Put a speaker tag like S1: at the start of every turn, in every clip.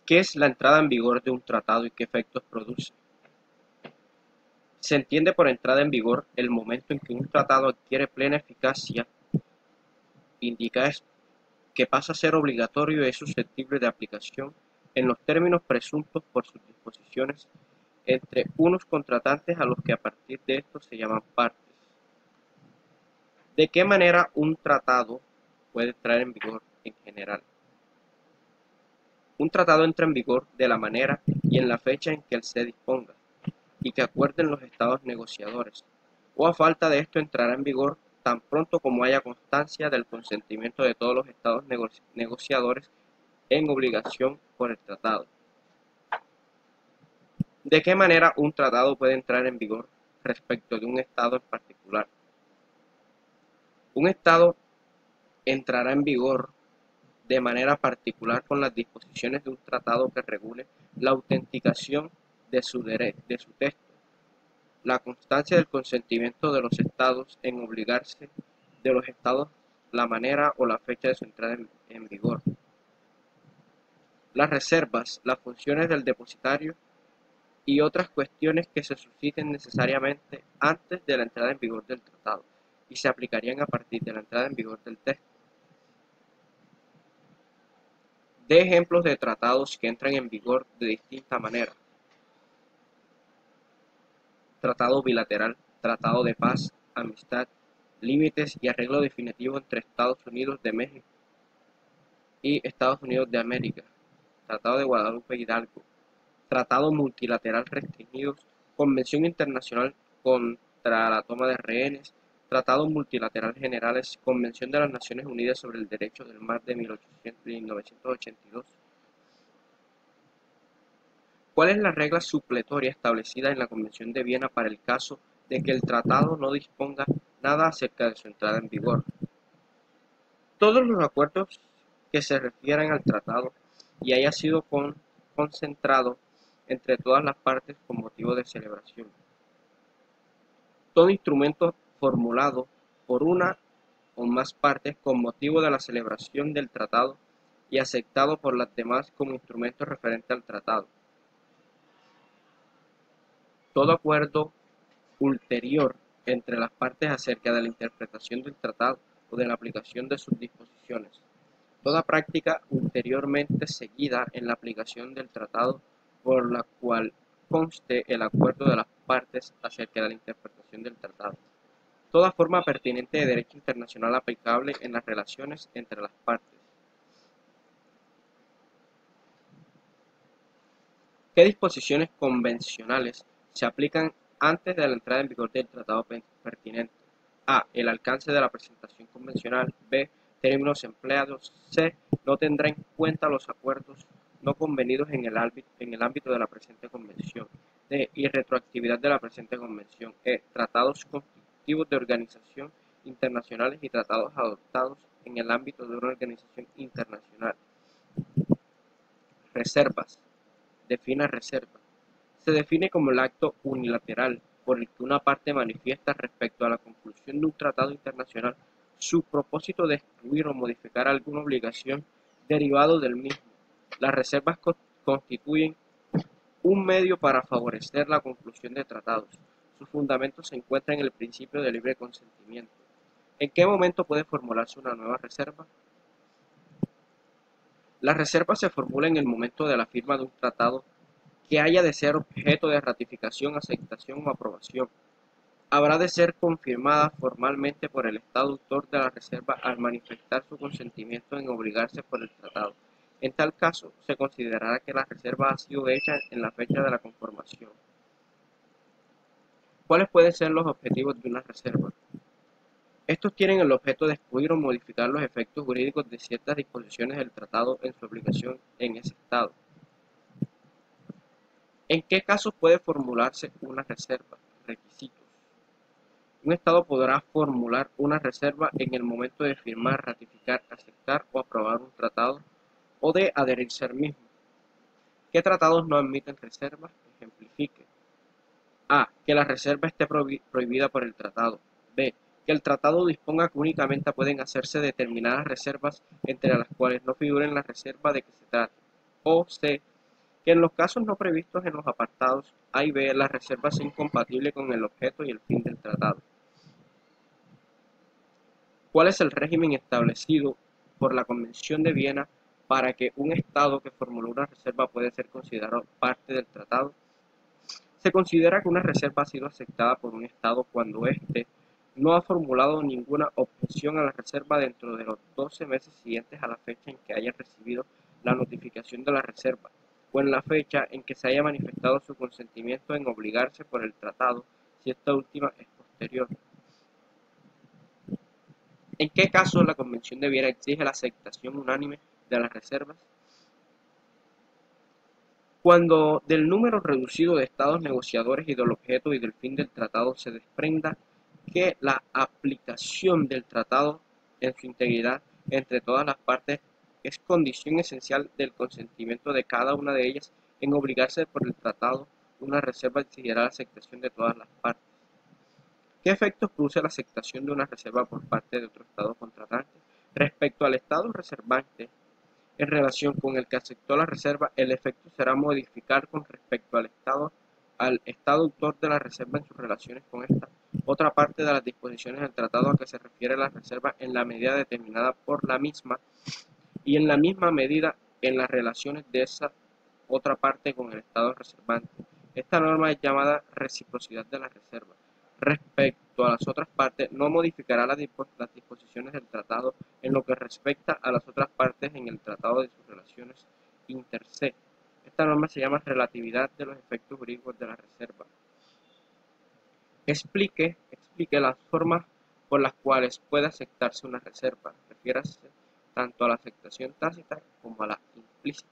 S1: ¿Qué es la entrada en vigor de un tratado y qué efectos produce? Se entiende por entrada en vigor el momento en que un tratado adquiere plena eficacia. Indica esto, que pasa a ser obligatorio y es susceptible de aplicación en los términos presuntos por sus disposiciones entre unos contratantes a los que a partir de esto se llaman partes. ¿De qué manera un tratado puede entrar en vigor en general? Un tratado entra en vigor de la manera y en la fecha en que él se disponga, y que acuerden los estados negociadores, o a falta de esto entrará en vigor tan pronto como haya constancia del consentimiento de todos los estados negociadores en obligación por el tratado. ¿De qué manera un tratado puede entrar en vigor respecto de un estado en particular? Un estado entrará en vigor de manera particular con las disposiciones de un tratado que regule la autenticación de su texto, la constancia del consentimiento de los estados en obligarse de los estados, la manera o la fecha de su entrada en vigor, las reservas, las funciones del depositario y otras cuestiones que se susciten necesariamente antes de la entrada en vigor del tratado y se aplicarían a partir de la entrada en vigor del texto. De ejemplos de tratados que entran en vigor de distinta manera: tratado bilateral, tratado de paz, amistad, límites y arreglo definitivo entre Estados Unidos de México y Estados Unidos de América, tratado de Guadalupe Hidalgo, tratado multilateral restringidos, convención internacional contra la toma de rehenes, tratado multilateral generales, convención de las Naciones Unidas sobre el derecho del mar de 1982. ¿Cuál es la regla supletoria establecida en la Convención de Viena para el caso de que el tratado no disponga nada acerca de su entrada en vigor? Todos los acuerdos que se refieran al tratado y haya sido concentrado entre todas las partes con motivo de celebración. Todo instrumento formulado por una o más partes con motivo de la celebración del tratado y aceptado por las demás como instrumento referente al tratado. Todo acuerdo ulterior entre las partes acerca de la interpretación del tratado o de la aplicación de sus disposiciones. Toda práctica ulteriormente seguida en la aplicación del tratado por la cual conste el acuerdo de las partes acerca de la interpretación del tratado. Toda forma pertinente de derecho internacional aplicable en las relaciones entre las partes. ¿Qué disposiciones convencionales se aplican antes de la entrada en vigor del tratado pertinente? A. El alcance de la presentación convencional. B. Términos empleados. C. No tendrá en cuenta los acuerdos no convenidos en el ámbito de la presente convención. D. Irretroactividad de la presente convención. E. Tratados constitutivos de organización internacionales y tratados adoptados en el ámbito de una organización internacional. Reservas. Define reserva. Se define como el acto unilateral por el que una parte manifiesta respecto a la conclusión de un tratado internacional su propósito de excluir o modificar alguna obligación derivado del mismo. Las reservas constituyen un medio para favorecer la conclusión de tratados. Su fundamento se encuentra en el principio de libre consentimiento. ¿En qué momento puede formularse una nueva reserva? La reserva se formula en el momento de la firma de un tratado que haya de ser objeto de ratificación, aceptación o aprobación. Habrá de ser confirmada formalmente por el Estado autor de la reserva al manifestar su consentimiento en obligarse por el tratado. En tal caso, se considerará que la reserva ha sido hecha en la fecha de la conformación. ¿Cuáles pueden ser los objetivos de una reserva? Estos tienen el objeto de excluir o modificar los efectos jurídicos de ciertas disposiciones del tratado en su aplicación en ese Estado. ¿En qué casos puede formularse una reserva? Requisitos. Un Estado podrá formular una reserva en el momento de firmar, ratificar, aceptar o aprobar un tratado o de adherirse al mismo. ¿Qué tratados no admiten reservas? Ejemplifique. A. Que la reserva esté prohibida por el tratado. B. Que el tratado disponga que únicamente pueden hacerse determinadas reservas entre las cuales no figuren la reserva de que se trate. O C. que en los casos no previstos en los apartados A y B, la reserva sea incompatible con el objeto y el fin del tratado. ¿Cuál es el régimen establecido por la Convención de Viena para que un Estado que formuló una reserva puede ser considerado parte del tratado? Se considera que una reserva ha sido aceptada por un Estado cuando éste no ha formulado ninguna objeción a la reserva dentro de los 12 meses siguientes a la fecha en que haya recibido la notificación de la reserva, o en la fecha en que se haya manifestado su consentimiento en obligarse por el tratado, si esta última es posterior. ¿En qué casos la Convención de Viena exige la aceptación unánime de las reservas? Cuando del número reducido de estados negociadores y del objeto y del fin del tratado se desprenda que la aplicación del tratado en su integridad entre todas las partes es condición esencial del consentimiento de cada una de ellas en obligarse por el tratado, una reserva exigirá la aceptación de todas las partes. ¿Qué efectos produce la aceptación de una reserva por parte de otro Estado contratante? Respecto al Estado reservante, en relación con el que aceptó la reserva, el efecto será modificar con respecto al Estado autor de la reserva en sus relaciones con esta otra parte de las disposiciones del tratado a que se refiere la reserva en la medida determinada por la misma y en la misma medida en las relaciones de esa otra parte con el Estado reservante. Esta norma es llamada reciprocidad de la reserva. Respecto a las otras partes, no modificará las disposiciones del tratado en lo que respecta a las otras partes en el tratado de sus relaciones inter se. Esta norma se llama relatividad de los efectos jurídicos de la reserva. Explique las formas por las cuales puede aceptarse una reserva. Refiérase tanto a la aceptación tácita como a la implícita.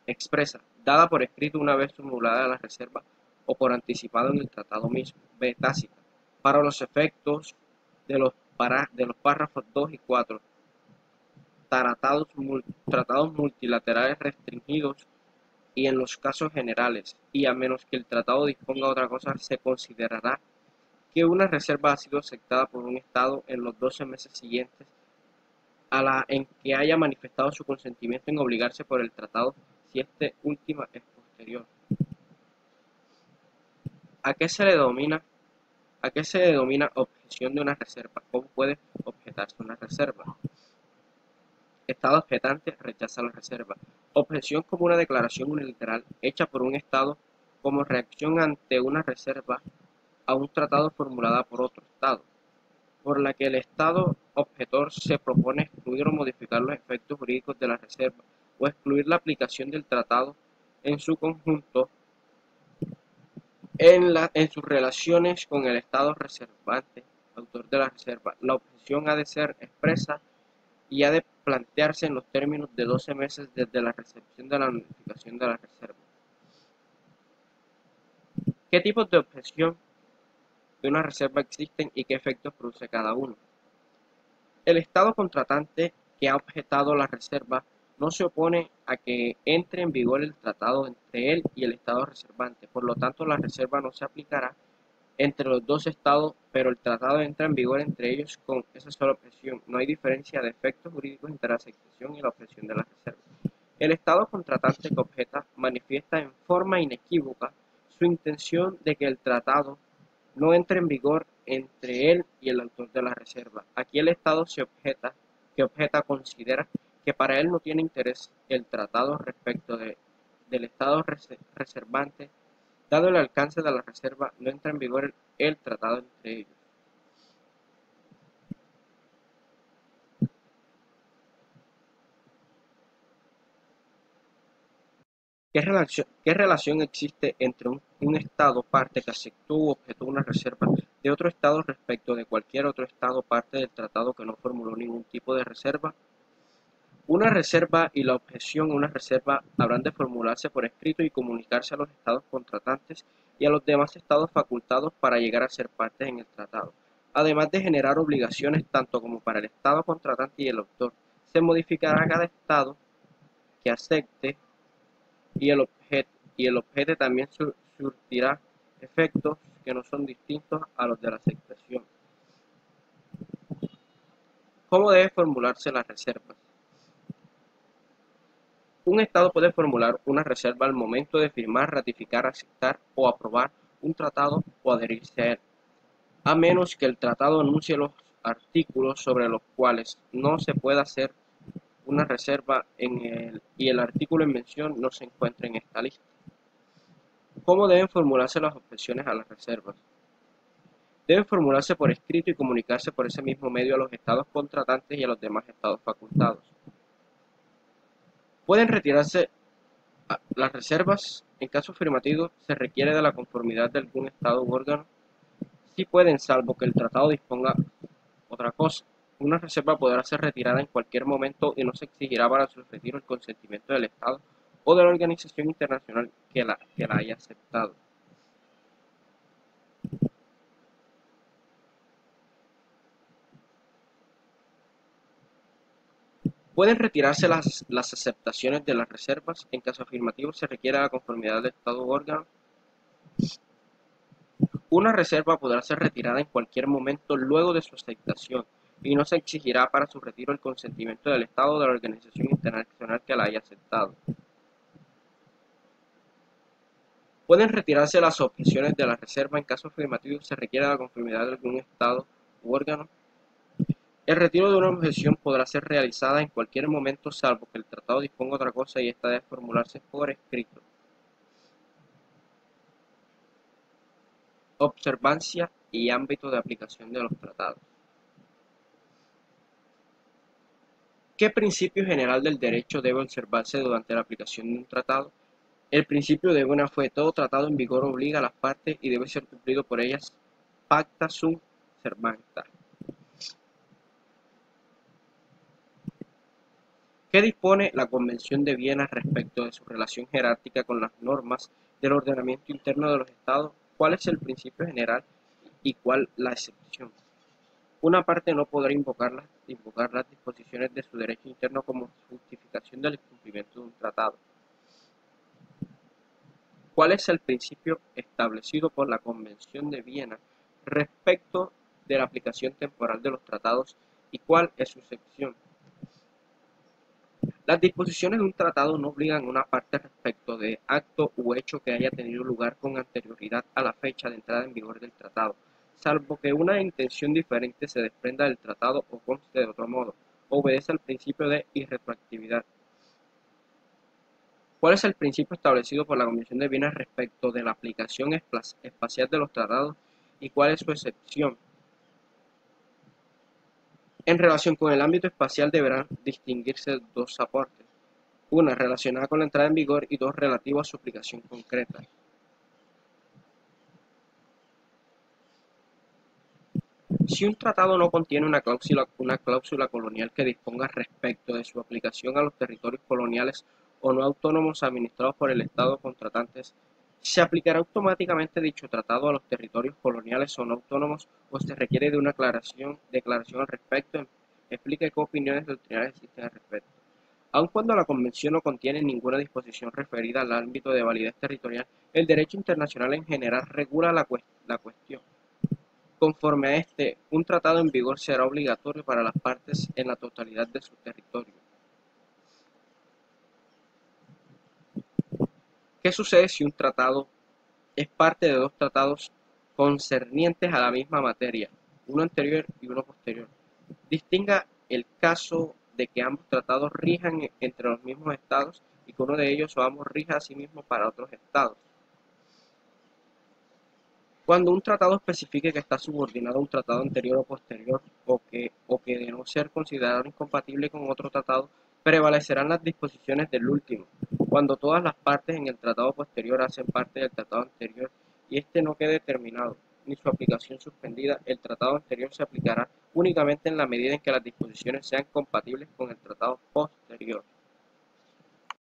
S1: Expresa, dada por escrito una vez formulada la reserva o por anticipado en el tratado mismo. B. Tácita, para los efectos de los párrafos 2 y 4. Tratados multilaterales restringidos y en los casos generales, y a menos que el tratado disponga otra cosa, se considerará que una reserva ha sido aceptada por un Estado en los 12 meses siguientes a la en que haya manifestado su consentimiento en obligarse por el tratado, si este última es posterior. ¿A qué se le denomina objeción de una reserva? ¿Cómo puede objetarse una reserva? Estado objetante rechaza la reserva. Objeción como una declaración unilateral hecha por un Estado como reacción ante una reserva a un tratado formulada por otro Estado, por la que el Estado objetor se propone excluir o modificar los efectos jurídicos de la reserva o excluir la aplicación del tratado en su conjunto en sus relaciones con el Estado reservante, autor de la reserva. La objeción ha de ser expresa y ha de plantearse en los términos de 12 meses desde la recepción de la notificación de la reserva. ¿Qué tipos de objeción de una reserva existen y qué efectos produce cada uno? El Estado contratante que ha objetado la reserva no se opone a que entre en vigor el tratado entre él y el Estado reservante, por lo tanto la reserva no se aplicará entre los dos Estados, pero el tratado entra en vigor entre ellos con esa sola objeción. No hay diferencia de efectos jurídicos entre la aceptación y la objeción de la reserva. El Estado contratante que objeta manifiesta en forma inequívoca su intención de que el tratado no entre en vigor entre él y el autor de la reserva. Aquí el Estado que objeta considera que para él no tiene interés el tratado respecto del Estado reservante. Dado el alcance de la reserva, no entra en vigor el tratado entre ellos. ¿Qué relación existe entre un Estado parte que aceptó u objetó una reserva de otro Estado respecto de cualquier otro Estado parte del tratado que no formuló ningún tipo de reserva? Una reserva y la objeción a una reserva habrán de formularse por escrito y comunicarse a los Estados contratantes y a los demás Estados facultados para llegar a ser partes en el tratado, además de generar obligaciones tanto como para el Estado contratante y el autor. Se modificará a cada Estado que acepte y el objeto también surtirá efectos que no son distintos a los de la aceptación. ¿Cómo debe formularse la reserva? Un Estado puede formular una reserva al momento de firmar, ratificar, aceptar o aprobar un tratado o adherirse a él, a menos que el tratado anuncie los artículos sobre los cuales no se pueda hacer una reserva y el artículo en mención no se encuentra en esta lista. ¿Cómo deben formularse las objeciones a las reservas? Deben formularse por escrito y comunicarse por ese mismo medio a los estados contratantes y a los demás estados facultados. Pueden retirarse las reservas. En caso afirmativo, se requiere de la conformidad de algún estado u órgano. Sí pueden, salvo que el tratado disponga otra cosa. Una reserva podrá ser retirada en cualquier momento y no se exigirá para su retiro el consentimiento del Estado o de la organización internacional que la haya aceptado. Pueden retirarse las aceptaciones de las reservas. En caso afirmativo, se requiere la conformidad del Estado u órgano. Una reserva podrá ser retirada en cualquier momento luego de su aceptación y no se exigirá para su retiro el consentimiento del Estado o de la organización internacional que la haya aceptado. Pueden retirarse las objeciones de la reserva. En caso afirmativo, se requiere la conformidad de algún Estado u órgano. El retiro de una objeción podrá ser realizada en cualquier momento, salvo que el tratado disponga otra cosa y esta debe formularse por escrito. Observancia y ámbito de aplicación de los tratados. ¿Qué principio general del derecho debe observarse durante la aplicación de un tratado? El principio de buena fe. Todo tratado en vigor obliga a las partes y debe ser cumplido por ellas. Pacta sunt servanda. ¿Qué dispone la Convención de Viena respecto de su relación jerárquica con las normas del ordenamiento interno de los estados? ¿Cuál es el principio general y cuál la excepción? Una parte no podrá invocar las disposiciones de su derecho interno como justificación del incumplimiento de un tratado. ¿Cuál es el principio establecido por la Convención de Viena respecto de la aplicación temporal de los tratados y cuál es su excepción? Las disposiciones de un tratado no obligan a una parte respecto de acto u hecho que haya tenido lugar con anterioridad a la fecha de entrada en vigor del tratado, salvo que una intención diferente se desprenda del tratado o conste de otro modo. Obedece al principio de irretroactividad. ¿Cuál es el principio establecido por la Convención de Viena respecto de la aplicación espacial de los tratados y cuál es su excepción? En relación con el ámbito espacial deberán distinguirse dos aportes, una relacionada con la entrada en vigor y dos relativa a su aplicación concreta. Si un tratado no contiene una cláusula colonial que disponga respecto de su aplicación a los territorios coloniales o no autónomos administrados por el Estado contratante, ¿se aplicará automáticamente dicho tratado a los territorios coloniales o no autónomos o se requiere de una declaración al respecto? Explique qué opiniones doctrinales existen al respecto. Aun cuando la Convención no contiene ninguna disposición referida al ámbito de validez territorial, el derecho internacional en general regula la cuestión. Conforme a este, un tratado en vigor será obligatorio para las partes en la totalidad de su territorio. ¿Qué sucede si un tratado es parte de dos tratados concernientes a la misma materia, uno anterior y uno posterior? Distinga el caso de que ambos tratados rijan entre los mismos estados y que uno de ellos o ambos rija a sí mismo para otros estados. Cuando un tratado especifique que está subordinado a un tratado anterior o posterior o que de no ser considerado incompatible con otro tratado, prevalecerán las disposiciones del último. Cuando todas las partes en el tratado posterior hacen parte del tratado anterior y este no quede terminado, ni su aplicación suspendida, el tratado anterior se aplicará únicamente en la medida en que las disposiciones sean compatibles con el tratado posterior.